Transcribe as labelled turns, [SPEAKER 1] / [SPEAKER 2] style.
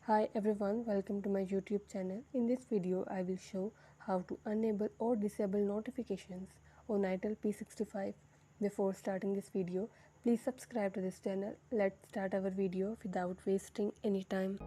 [SPEAKER 1] Hi everyone, welcome to my YouTube channel. In this video, I will show how to enable or disable notifications on itel P65. Before starting this video, please subscribe to this channel. Let's start our video without wasting any time.